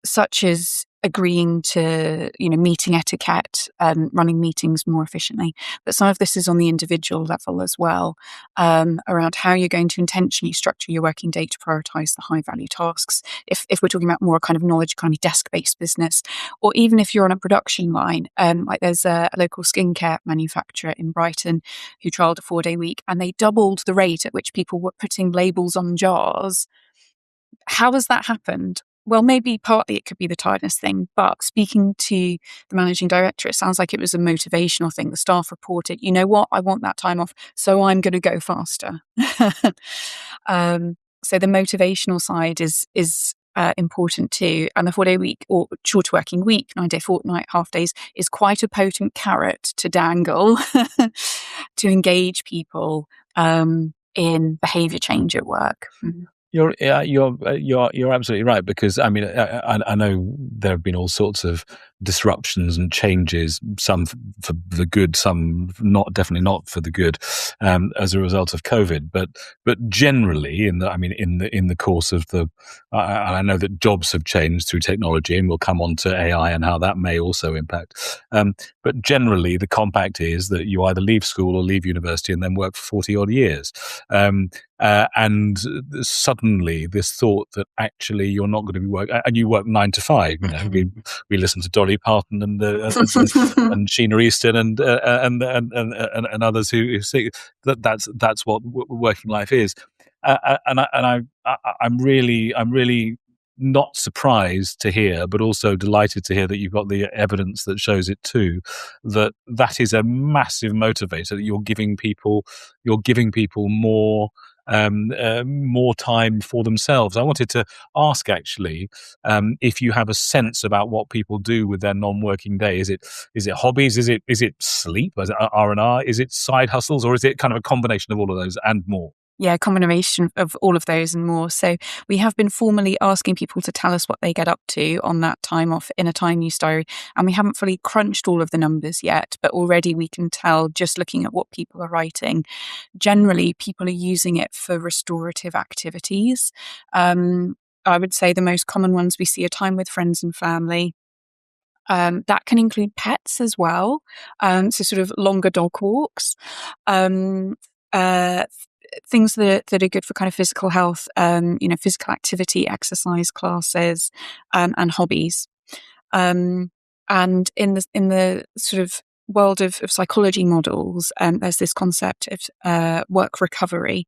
such as agreeing to, meeting etiquette, running meetings more efficiently. But some of this is on the individual level as well, around how you're going to intentionally structure your working day to prioritise the high-value tasks. If we're talking about more kind of knowledge economy, desk-based business, or even if you're on a production line, like there's a local skincare manufacturer in Brighton who trialled a 4-day week, and they doubled the rate at which people were putting labels on jars. How has that happened? well, maybe partly it could be the tiredness thing, but speaking to the managing director, it sounds like it was a motivational thing. The staff reported, you know what, I want that time off, so I'm going to go faster. So the motivational side is important too. And the 4-day week or shorter working week, 9-day fortnight, half days is quite a potent carrot to dangle to engage people in behavior change at work. You're absolutely right, because I mean I know there have been all sorts of disruptions and changes, some for the good, some definitely not for the good, as a result of COVID. But generally, in the course of and I know that jobs have changed through technology, and we'll come on to AI and how that may also impact. But generally, the compact is that you either leave school or leave university and then work for 40 odd years. And suddenly this thought that actually you're not going to be working, and you work 9 to 5. You know, we listen to Dolly Parton and Sheena Easton and others who say that's what working life is. I'm really not surprised to hear, but also delighted to hear that you've got the evidence that shows it too. That is a massive motivator. That you're giving people more time for themselves. I wanted to ask, actually, if you have a sense about what people do with their non-working day. Is it hobbies? Is it sleep? Is it R&R? Is it side hustles? Or is it kind of a combination of all of those and more? Yeah, a combination of all of those and more. So we have been formally asking people to tell us what they get up to on that time off in a time use diary. And we haven't fully crunched all of the numbers yet, but already we can tell just looking at what people are writing. Generally, people are using it for restorative activities. I would say the most common ones we see are time with friends and family. That can include pets as well. So sort of longer dog walks. Things that are good for kind of physical health, physical activity, exercise classes, and hobbies. And in the sort of world of psychology models, there's this concept of work recovery,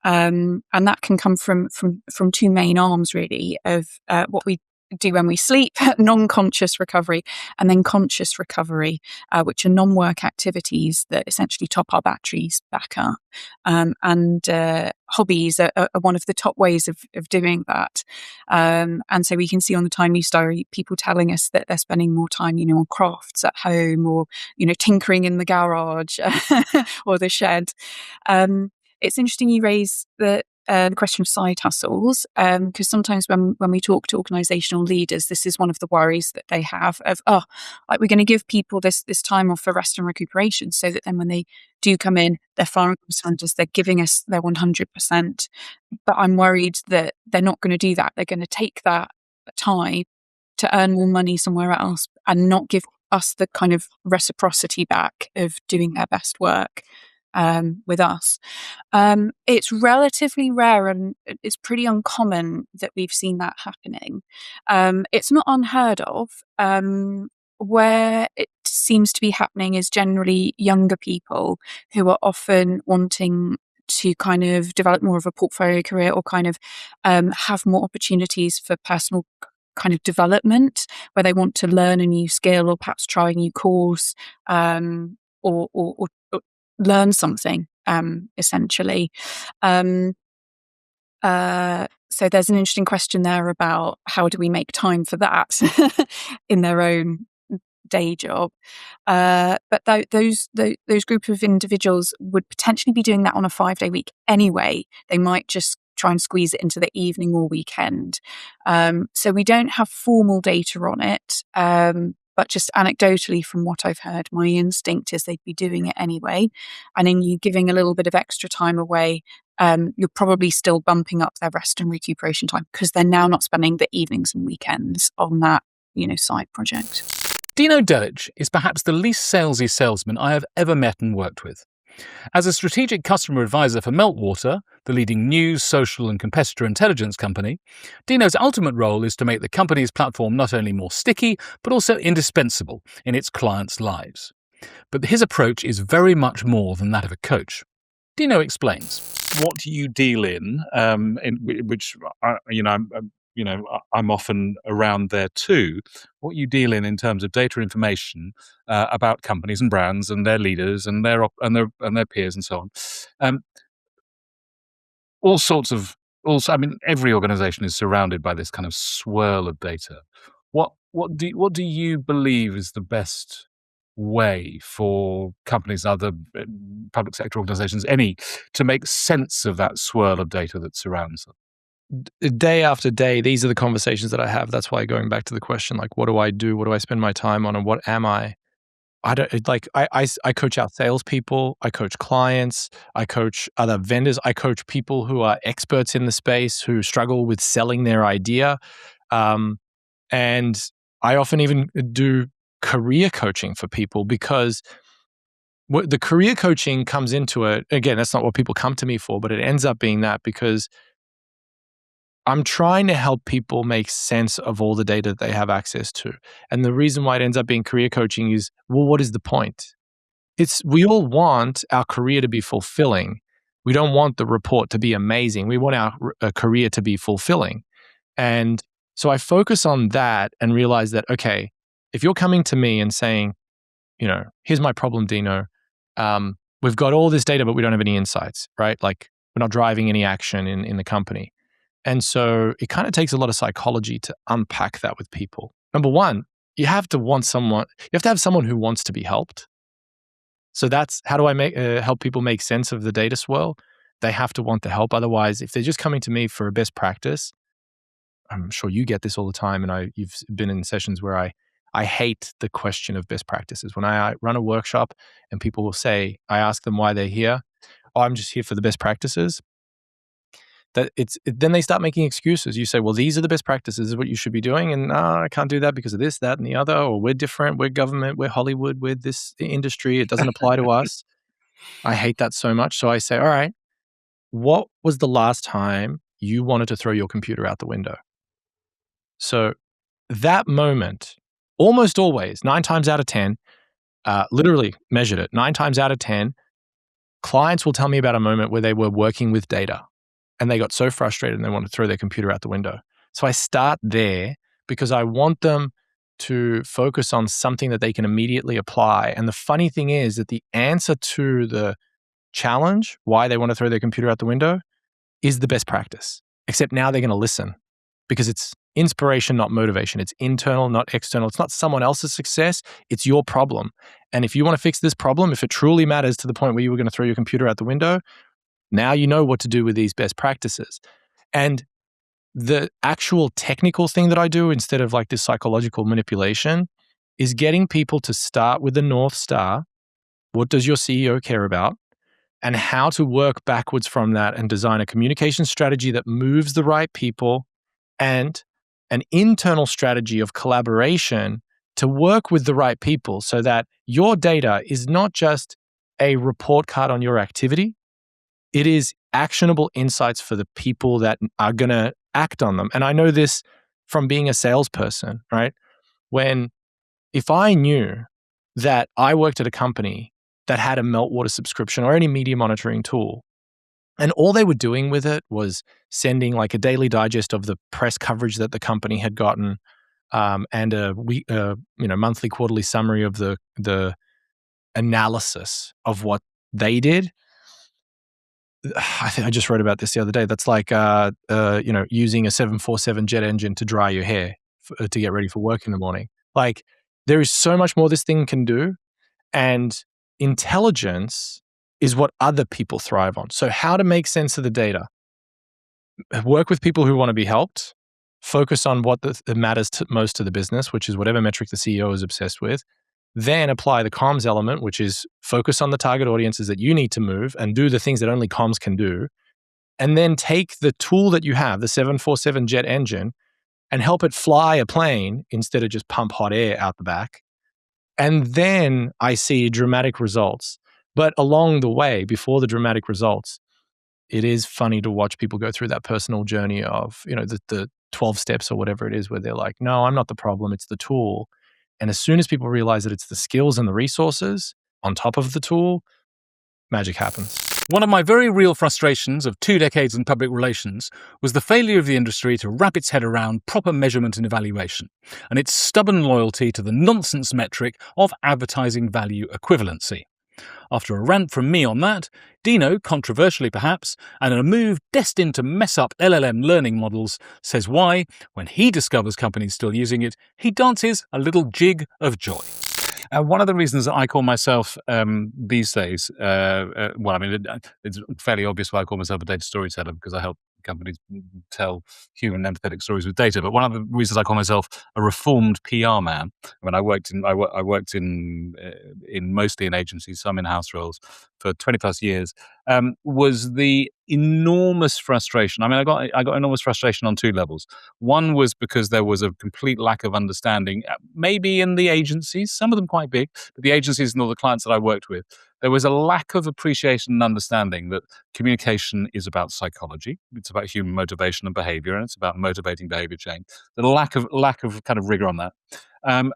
and that can come from two main arms really of what we do when we sleep, non-conscious recovery, and then conscious recovery, which are non-work activities that essentially top our batteries back up. And hobbies are one of the top ways of doing that. And so we can see on the time use diary people telling us that they're spending more time, on crafts at home, or, tinkering in the garage or the shed. It's interesting you raise the question of side hustles, because sometimes when we talk to organisational leaders, this is one of the worries that they have of, we're going to give people this time off for rest and recuperation, so that then when they do come in, they're firing as they're giving us their 100%. But I'm worried that they're not going to do that. They're going to take that time to earn more money somewhere else and not give us the kind of reciprocity back of doing their best work with us. It's relatively rare, and it's pretty uncommon that we've seen that happening. It's not unheard of. Where it seems to be happening is generally younger people who are often wanting to kind of develop more of a portfolio career, or kind of have more opportunities for personal kind of development, where they want to learn a new skill, or perhaps try a new course, or learn something, essentially. So there's an interesting question there about how do we make time for that in their own day job. But those group of individuals would potentially be doing that on a 5-day week anyway. They might just try and squeeze it into the evening or weekend. So we don't have formal data on it. But just anecdotally from what I've heard, my instinct is they'd be doing it anyway. And in you giving a little bit of extra time away, you're probably still bumping up their rest and recuperation time, because they're now not spending the evenings and weekends on that, side project. Dino Delić is perhaps the least salesy salesman I have ever met and worked with. As a strategic customer advisor for Meltwater, the leading news, social and competitor intelligence company, Dino's ultimate role is to make the company's platform not only more sticky, but also indispensable in its clients' lives. But his approach is very much more than that of a coach. Dino explains. What you deal in which, I'm I'm often around there too. What you deal in terms of data information about companies and brands and their leaders and their peers and so on. All sorts of every organization is surrounded by this kind of swirl of data. What do you believe is the best way for companies, other public sector organizations, to make sense of that swirl of data that surrounds them? Day after day, these are the conversations that I have. That's why going back to the question, like, what do I do? What do I spend my time on? And what am I? I coach out salespeople. I coach clients. I coach other vendors. I coach people who are experts in the space who struggle with selling their idea. And I often even do career coaching for people, because the career coaching comes into it. Again, that's not what people come to me for, but it ends up being that, because I'm trying to help people make sense of all the data that they have access to. And the reason why it ends up being career coaching is, well, what is the point? We all want our career to be fulfilling. We don't want the report to be amazing. We want our career to be fulfilling. And so I focus on that and realize that, okay, if you're coming to me and saying, here's my problem, Dino. We've got all this data, but we don't have any insights, right? Like, we're not driving any action in the company. And so it kind of takes a lot of psychology to unpack that with people. Number one, you have to have someone who wants to be helped. So that's how do I help people make sense of the data swirl? They have to want the help. Otherwise, if they're just coming to me for a best practice, I'm sure you get this all the time, and you've been in sessions where I hate the question of best practices. When I run a workshop and people will say, I ask them why they're here. Oh, I'm just here for the best practices. Then they start making excuses. You say, well, these are the best practices, this is what you should be doing. And I can't do that because of this, that, and the other. Or we're different, we're government, we're Hollywood, we're this industry. It doesn't apply to us. I hate that so much. So I say, all right, what was the last time you wanted to throw your computer out the window? So that moment, almost always, 9 times out of 10, literally measured it, 9 times out of 10, clients will tell me about a moment where they were working with data and they got so frustrated and they wanted to throw their computer out the window. So I start there because I want them to focus on something that they can immediately apply. And the funny thing is that the answer to the challenge, why they want to throw their computer out the window, is the best practice. Except now they're going to listen, because it's inspiration, not motivation. It's internal, not external. It's not someone else's success. It's your problem. And if you want to fix this problem, if it truly matters to the point where you were going to throw your computer out the window, now you know what to do with these best practices. And the actual technical thing that I do, instead of like this psychological manipulation, is getting people to start with the North Star. What does your CEO care about? And how to work backwards from that and design a communication strategy that moves the right people, and an internal strategy of collaboration to work with the right people, so that your data is not just a report card on your activity. It is actionable insights for the people that are going to act on them. And I know this from being a salesperson, right? If I knew that I worked at a company that had a meltwater subscription or any media monitoring tool, and all they were doing with it was sending like a daily digest of the press coverage that the company had gotten, and a monthly, quarterly summary of the analysis of what they did. I think I just wrote about this the other day. That's like, using a 747 jet engine to dry your hair to get ready for work in the morning. Like, there is so much more this thing can do. And intelligence is what other people thrive on. So how to make sense of the data, work with people who want to be helped, focus on what matters most to the business, which is whatever metric the CEO is obsessed with. Then apply the comms element, which is focus on the target audiences that you need to move and do the things that only comms can do. And then take the tool that you have, the 747 jet engine, and help it fly a plane instead of just pump hot air out the back. And then I see dramatic results. But along the way, before the dramatic results, it is funny to watch people go through that personal journey of, the 12 steps or whatever it is, where they're like, no, I'm not the problem, it's the tool. And as soon as people realize that it's the skills and the resources on top of the tool, magic happens. One of my very real frustrations of 2 decades in public relations was the failure of the industry to wrap its head around proper measurement and evaluation, and its stubborn loyalty to the nonsense metric of advertising value equivalency. After a rant from me on that, Dino, controversially perhaps, and in a move destined to mess up LLM learning models, says why, when he discovers companies still using it, he dances a little jig of joy. One of the reasons that I call myself these days, it's fairly obvious why I call myself a data storyteller, because I help companies tell human empathetic stories with data. But one of the reasons I call myself a reformed PR man, when I worked in mostly in agencies, some in house roles for 20 plus years, was the enormous frustration. I mean, I got enormous frustration on 2 levels. One was because there was a complete lack of understanding, maybe in the agencies, some of them quite big, but the agencies and all the clients that I worked with, there was a lack of appreciation and understanding that communication is about psychology. It's about human motivation and behavior, and it's about motivating behavior change. The lack of kind of rigor on that.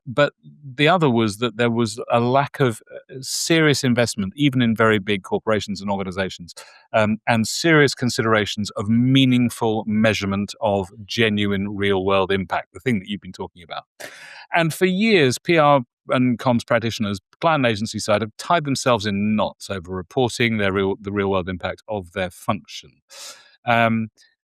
But the other was that there was a lack of serious investment, even in very big corporations and organizations, and serious considerations of meaningful measurement of genuine real-world impact, the thing that you've been talking about. And for years, PR and comms practitioners, client and agency side, have tied themselves in knots over reporting the real-world impact of their function.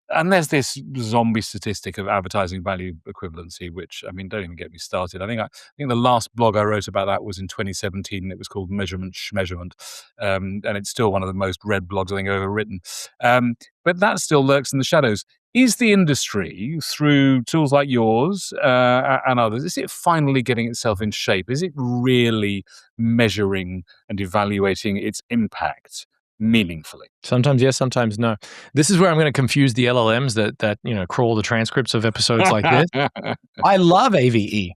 And there's this zombie statistic of advertising value equivalency, which, I mean, don't even get me started. I think the last blog I wrote about that was in 2017, and it was called Measurement Schmeasurement, and it's still one of the most read blogs I think I've ever written. But that still lurks in the shadows. Is the industry, through tools like yours and others, is it finally getting itself in shape? Is it really measuring and evaluating its impact meaningfully? Sometimes yes, sometimes no. This is where I'm going to confuse the LLMs that crawl the transcripts of episodes like this. I love AVE.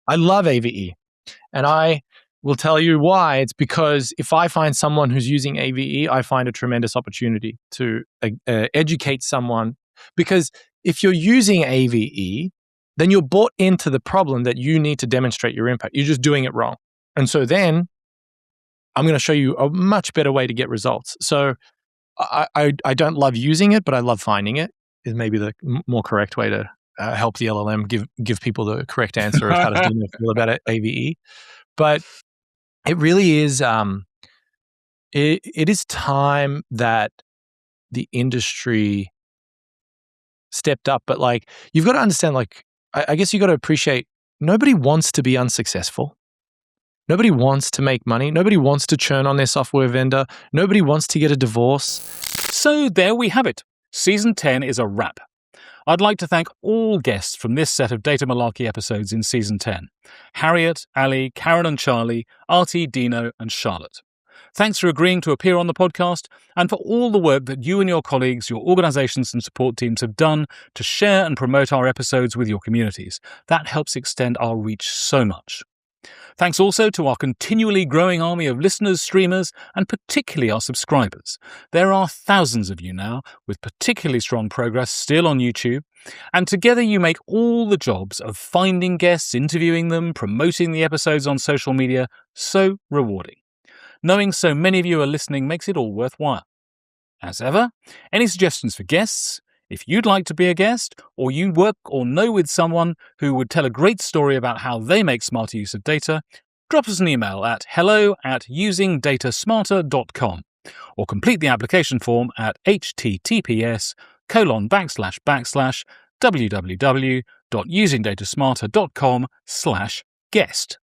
And I will tell you why. It's because if I find someone who's using AVE, I find a tremendous opportunity to educate someone. Because if you're using AVE, then you're bought into the problem that you need to demonstrate your impact. You're just doing it wrong. And so then I'm going to show you a much better way to get results. So I don't love using it, but I love finding it, is maybe the more correct way to help the LLM give people the correct answer of how to feel about AVE. But it really is, it is time that the industry stepped up. But you've got to understand, I guess you've got to appreciate, nobody wants to be unsuccessful. Nobody wants to make money. Nobody wants to churn on their software vendor. Nobody wants to get a divorce. So there we have it. Season 10 is a wrap. I'd like to thank all guests from this set of Data Malarkey episodes in Season 10. Harriet, Ali, Karen and Charlie, Ahti, Dino and Charlotte. Thanks for agreeing to appear on the podcast and for all the work that you and your colleagues, your organisations and support teams have done to share and promote our episodes with your communities. That helps extend our reach so much. Thanks also to our continually growing army of listeners, streamers, and particularly our subscribers. There are thousands of you now, with particularly strong progress still on YouTube, and together you make all the jobs of finding guests, interviewing them, promoting the episodes on social media so rewarding. Knowing so many of you are listening makes it all worthwhile. As ever, any suggestions for guests? If you'd like to be a guest, or you work or know with someone who would tell a great story about how they make smarter use of data, drop us an email at hello@usingdatasmarter.com or complete the application form at https://www.usingdatasmarter.com/guest.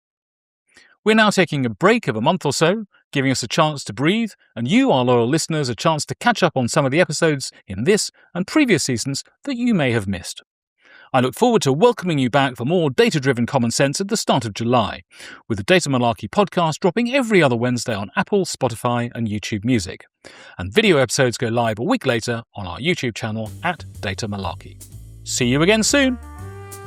We're now taking a break of a month or so, giving us a chance to breathe, and you, our loyal listeners, a chance to catch up on some of the episodes in this and previous seasons that you may have missed. I look forward to welcoming you back for more data-driven common sense at the start of July, with the Data Malarkey podcast dropping every other Wednesday on Apple, Spotify and YouTube Music. And video episodes go live a week later on our YouTube channel at Data Malarkey. See you again soon!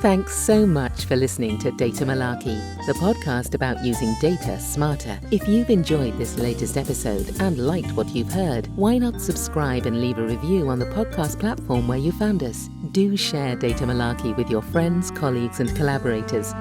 Thanks so much for listening to Data Malarkey, the podcast about using data smarter. If you've enjoyed this latest episode and liked what you've heard, why not subscribe and leave a review on the podcast platform where you found us? Do share Data Malarkey with your friends, colleagues and collaborators.